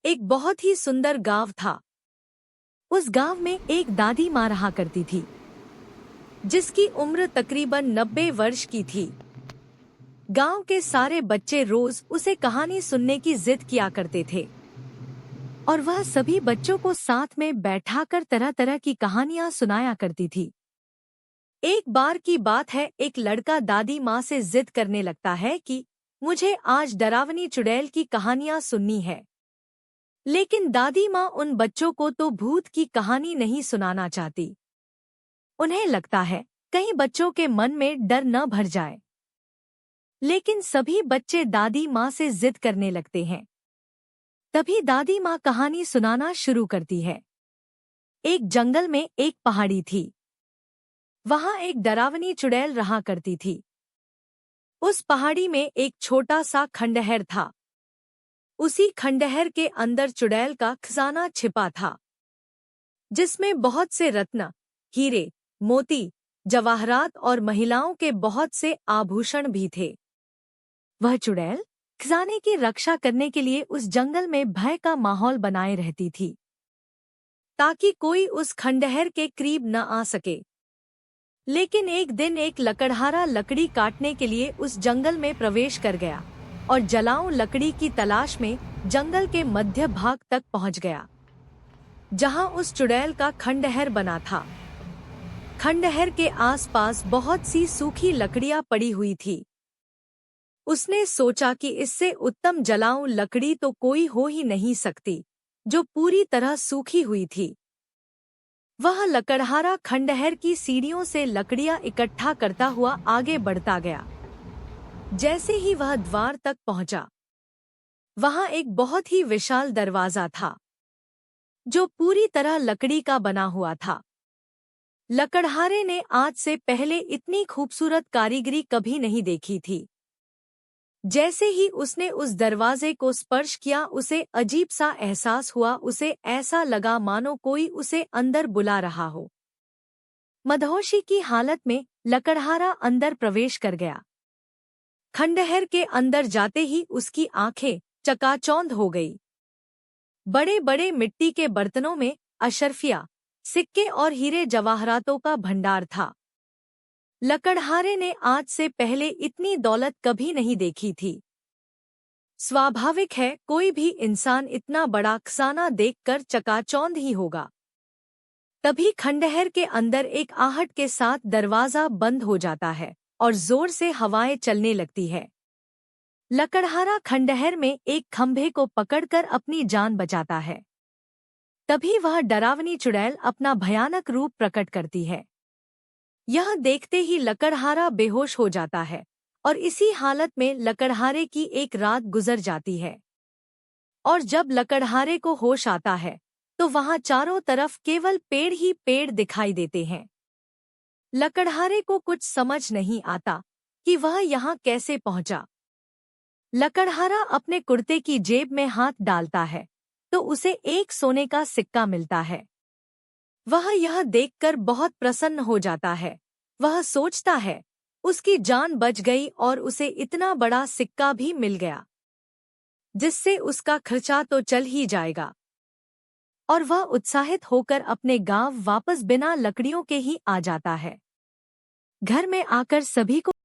एक बहुत ही सुंदर गांव था। उस गांव में एक दादी माँ रहा करती थी, जिसकी उम्र तकरीबन 90 वर्ष की थी। गांव के सारे बच्चे रोज उसे कहानी सुनने की जिद किया करते थे और वह सभी बच्चों को साथ में बैठाकर तरह तरह की कहानियां सुनाया करती थी। एक बार की बात है, एक लड़का दादी माँ से जिद करने लगता है कि मुझे आज डरावनी चुड़ैल की कहानियां सुननी है। लेकिन दादी माँ उन बच्चों को तो भूत की कहानी नहीं सुनाना चाहती। उन्हें लगता है कहीं बच्चों के मन में डर न भर जाए। लेकिन सभी बच्चे दादी माँ से जिद करने लगते हैं। तभी दादी माँ कहानी सुनाना शुरू करती है। एक जंगल में एक पहाड़ी थी। वहां एक डरावनी चुड़ैल रहा करती थी। उस पहाड़ी में एक छोटा सा खंडहर था। उसी खंडहर के अंदर चुड़ैल का खजाना छिपा था, जिसमें बहुत से रत्न, हीरे, मोती, जवाहरात और महिलाओं के बहुत से आभूषण भी थे। वह चुड़ैल खजाने की रक्षा करने के लिए उस जंगल में भय का माहौल बनाए रहती थी, ताकि कोई उस खंडहर के करीब न आ सके। लेकिन एक दिन एक लकड़हारा लकड़ी काटने के लिए उस जंगल में प्रवेश कर गया और जलाऊं लकड़ी की तलाश में जंगल के मध्य भाग तक पहुंच गया, जहां उस चुड़ैल का खंडहर बना था। खंडहर के आसपास बहुत सी सूखी लकड़ियां पड़ी हुई थी। उसने सोचा कि इससे उत्तम जलाऊं लकड़ी तो कोई हो ही नहीं सकती, जो पूरी तरह सूखी हुई थी। वह लकड़हारा खंडहर की सीढ़ियों से लकड़ियां इकट्ठा करता हुआ आगे बढ़ता गया। जैसे ही वह द्वार तक पहुंचा, वहां एक बहुत ही विशाल दरवाजा था, जो पूरी तरह लकड़ी का बना हुआ था। लकड़हारे ने आज से पहले इतनी खूबसूरत कारीगरी कभी नहीं देखी थी। जैसे ही उसने उस दरवाजे को स्पर्श किया, उसे अजीब सा एहसास हुआ। उसे ऐसा लगा मानो कोई उसे अंदर बुला रहा हो। मदहोशी की हालत में लकड़हारा अंदर प्रवेश कर गया। खंडहर के अंदर जाते ही उसकी आंखें चकाचौंध हो गई। बड़े बड़े मिट्टी के बर्तनों में अशर्फिया, सिक्के और हीरे जवाहरातों का भंडार था। लकड़हारे ने आज से पहले इतनी दौलत कभी नहीं देखी थी। स्वाभाविक है, कोई भी इंसान इतना बड़ा खजाना देखकर चकाचौंध ही होगा। तभी खंडहर के अंदर एक आहट के साथ दरवाजा बंद हो जाता है और जोर से हवाएं चलने लगती है। लकड़हारा खंडहर में एक खंभे को पकड़कर अपनी जान बचाता है। तभी वह डरावनी चुड़ैल अपना भयानक रूप प्रकट करती है। यह देखते ही लकड़हारा बेहोश हो जाता है और इसी हालत में लकड़हारे की एक रात गुजर जाती है। और जब लकड़हारे को होश आता है, तो वहां चारों तरफ केवल पेड़ ही पेड़ दिखाई देते हैं। लकड़हारे को कुछ समझ नहीं आता कि वह यहाँ कैसे पहुंचा। लकड़हारा अपने कुर्ते की जेब में हाथ डालता है, तो उसे एक सोने का सिक्का मिलता है। वह यह देखकर बहुत प्रसन्न हो जाता है। वह सोचता है उसकी जान बच गई और उसे इतना बड़ा सिक्का भी मिल गया, जिससे उसका खर्चा तो चल ही जाएगा। और वह उत्साहित होकर अपने गांव वापस बिना लकड़ियों के ही आ जाता है। घर में आकर सभी को